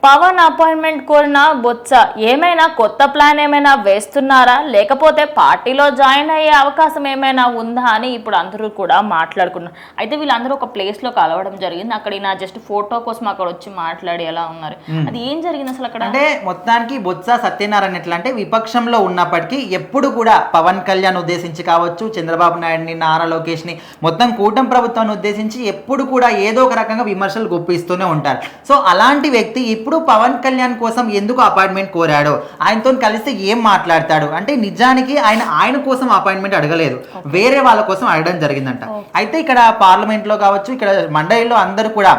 Pawan appointment కోరిన బొత్స ఏమైనా కొత్త ప్లాన్ ఏమైనా వేస్తున్నారా, లేకపోతే పార్టీలో జాయిన్ అయ్యే అవకాశం ఏమైనా ఉందా అని ఇప్పుడు అందరూ కూడా మాట్లాడుకున్నారు. అయితే వీళ్ళందరూ ఒక ప్లేస్ లో కలవడం జరిగింది. అక్కడ నా జస్ట్ ఫోటో కోసం అక్కడ వచ్చి మాట్లాడి ఎలా ఉన్నారు, అది ఏం జరిగింది అసలు అక్కడ అంటే మొత్తానికి బొత్స సత్యనారాయణ ఎట్లా అంటే విపక్షంలో ఉన్నప్పటికీ ఎప్పుడు కూడా పవన్ కళ్యాణ్ ఉద్దేశించి కావచ్చు, చంద్రబాబు నాయుడిని, నారా లోకేష్ ని, మొత్తం కూటమి ప్రభుత్వాన్ని ఉద్దేశించి ఎప్పుడు కూడా ఏదో ఒక రకంగా విమర్శలు గుప్పిస్తూనే ఉంటారు. సో అలాంటి వ్యక్తి ఇప్పుడు పవన్ కళ్యాణ్ కోసం ఎందుకు అపాయింట్మెంట్ కోరాడు, ఆయనతో కలిస్తే ఏం మాట్లాడతాడు అంటే నిజానికి ఆయన కోసం అపాయింట్మెంట్ అడగలేదు, వేరే వాళ్ళ కోసం అడగడం జరిగిందంట. అయితే ఇక్కడ పార్లమెంట్ లో కావచ్చు, ఇక్కడ మండలిలో అందరూ కూడా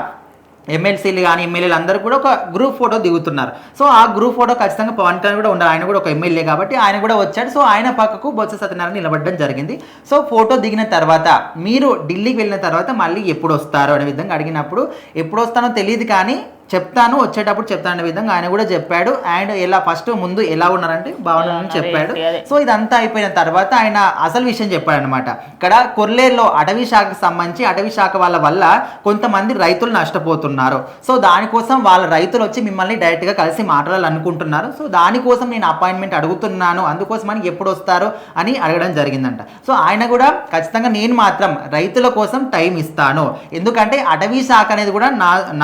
ఎమ్మెల్సీలు కానీ ఎమ్మెల్యేలు అందరూ కూడా ఒక గ్రూప్ ఫోటో దిగుతున్నారు. సో ఆ గ్రూప్ ఫోటో ఖచ్చితంగా పవన్ కళ్యాణ్ కూడా ఉండాలి, ఆయన కూడా ఒక ఎమ్మెల్యే కాబట్టి ఆయన కూడా వచ్చాడు. సో ఆయన పక్కకు బొత్స సత్యనారాయణ నిలబడడం జరిగింది. సో ఫోటో దిగిన తర్వాత మీరు ఢిల్లీకి వెళ్ళిన తర్వాత మళ్ళీ ఎప్పుడు వస్తారు అనే విధంగా అడిగినప్పుడు ఎప్పుడు వస్తానో తెలియదు కానీ చెప్తాను, వచ్చేటప్పుడు చెప్తాను అనే విధంగా ఆయన కూడా చెప్పాడు. అండ్ ఎలా ఫస్ట్ ముందు ఎలా ఉన్నారంటే బాగున్నారని చెప్పాడు. సో ఇదంతా అయిపోయిన తర్వాత ఆయన అసలు విషయం చెప్పాడు అనమాట. ఇక్కడ కొర్లేరులో అటవీ శాఖకు సంబంధించి అటవీ శాఖ వాళ్ళ వల్ల కొంతమంది రైతులు నష్టపోతున్నారు. సో దానికోసం వాళ్ళ రైతులు వచ్చి మిమ్మల్ని డైరెక్ట్ గా కలిసి మాట్లాడాలనుకుంటున్నారు. సో దానికోసం నేను అపాయింట్మెంట్ అడుగుతున్నాను, అందుకోసమని ఎప్పుడు వస్తారు అని అడగడం జరిగిందంట. సో ఆయన కూడా ఖచ్చితంగా నేను మాత్రం రైతుల కోసం టైం ఇస్తాను, ఎందుకంటే అటవీ శాఖ అనేది కూడా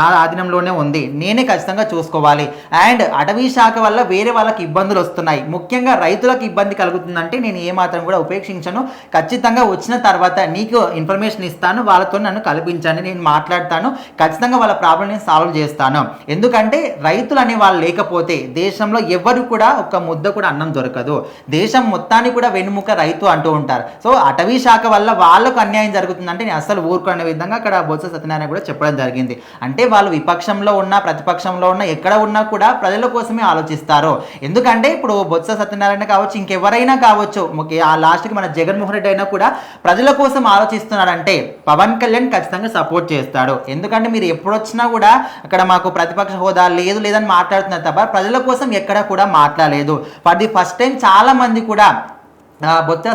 నా ఆధీనంలోనే ఉంది, నేనే ఖచ్చితంగా చూసుకోవాలి. అండ్ అటవీ శాఖ వల్ల వేరే వాళ్ళకి ఇబ్బందులు వస్తున్నాయి, ముఖ్యంగా రైతులకు ఇబ్బంది కలుగుతుందంటే నేను ఏమాత్రం కూడా ఉపేక్షించను. ఖచ్చితంగా వచ్చిన తర్వాత నీకు ఇన్ఫర్మేషన్ ఇస్తాను, వాళ్ళతో నన్ను కల్పించండి, నేను మాట్లాడతాను, ఖచ్చితంగా వాళ్ళ ప్రాబ్లం నేను సాల్వ్ చేస్తాను. ఎందుకంటే రైతులు అనే వాళ్ళు లేకపోతే దేశంలో ఎవరు కూడా ఒక ముద్ద కూడా అన్నం దొరకదు. దేశం మొత్తానికి కూడా వెన్నుముక రైతు అంటూ ఉంటారు. సో అటవీ శాఖ వల్ల వాళ్ళకు అన్యాయం జరుగుతుందంటే నేను అసలు ఊరుకునే విధంగా అక్కడ బొత్స సత్యనారాయణ కూడా చెప్పడం జరిగింది. అంటే వాళ్ళు విపక్షంలో ఉన్నా ప్రతిపక్షంలో ఉన్నా ఎక్కడ ఉన్నా కూడా ప్రజల కోసమే ఆలోచిస్తారు. ఎందుకంటే ఇప్పుడు బొత్స సత్యనారాయణ కావచ్చు, ఇంకెవరైనా కావచ్చు, ఆ లాస్ట్కి మన జగన్మోహన్ రెడ్డి అయినా కూడా ప్రజల కోసం ఆలోచిస్తున్నాడంటే పవన్ కళ్యాణ్ ఖచ్చితంగా సపోర్ట్ చేస్తాడు. ఎందుకంటే మీరు ఎప్పుడొచ్చినా కూడా అక్కడ మాకు ప్రతిపక్ష హోదా లేదు లేదని మాట్లాడుతున్నారు తప్ప ప్రజల కోసం ఎక్కడ కూడా మాట్లాడలేదు. ఫర్ ది ఫస్ట్ టైం చాలా మంది కూడా బొత్స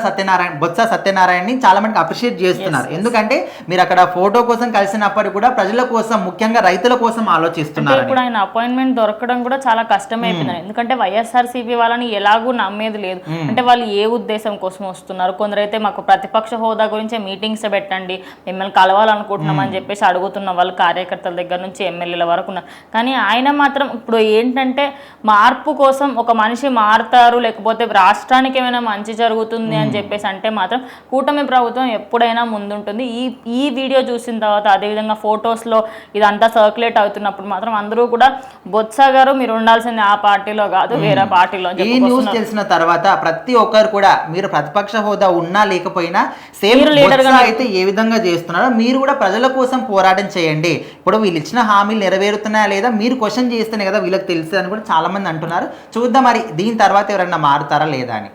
సత్యనారాయణని చాలా మందికి అప్రిషియేట్ చేస్తున్నారు. ఎందుకంటే మీరు అక్కడ ఫోటో కోసం కలిసినప్పుడు కూడా ప్రజల కోసం, ముఖ్యంగా రైతుల కోసం ఆలోచిస్తున్నారు. ఇప్పుడు ఆయన అపాయింట్మెంట్ దొరకడం కూడా చాలా కష్టమైపోయింది. ఎందుకంటే వైఎస్ఆర్సీపీ వాళ్ళని ఎలాగూ నమ్మేది లేదు. అంటే వాళ్ళు ఏ ఉద్దేశం కోసం వస్తున్నారు, కొందరైతే మాకు ప్రతిపక్ష హోదా గురించి మీటింగ్స్ పెట్టండి, మిమ్మల్ని కలవాలనుకుంటున్నాం అని చెప్పేసి అడుగుతున్న వాళ్ళు కార్యకర్తల దగ్గర నుంచి ఎమ్మెల్యేల వరకు ఉన్నారు. కానీ ఆయన మాత్రం ఇప్పుడు ఏంటంటే మార్పు కోసం ఒక మనిషి మారుతారు, లేకపోతే రాష్ట్రానికి ఏమైనా మంచి జరుగుతుంది అని చెప్పేసి అంటే మాత్రం కూటమి ప్రభుత్వం ఎప్పుడైనా ముందుంటుంది. ఈ వీడియో చూసిన తర్వాత అదేవిధంగా ఫొటోస్లో ఇదంతా సర్క్యులేట్ అవుతున్నప్పుడు మాత్రం అందరూ కూడా బొత్స గారు మీరు ఉండాల్సింది ఆ పార్టీలో కాదు వేరే పార్టీలో. ఈ న్యూస్ తెలిసిన తర్వాత ప్రతి ఒక్కరు కూడా మీరు ప్రతిపక్ష హోదా ఉన్నా లేకపోయినా సేమ్ లీడర్ గా అయితే ఏ విధంగా చేస్తున్నారో మీరు కూడా ప్రజల కోసం పోరాటం చేయండి. ఇప్పుడు వీళ్ళు ఇచ్చిన హామీలు నెరవేరుతున్నాయా లేదా మీరు క్వశ్చన్ చేస్తేనే కదా వీళ్ళకి తెలుసు అని కూడా చాలా మంది అంటున్నారు. చూద్దాం మరి దీని తర్వాత ఎవరైనా మారుతారా లేదా అని.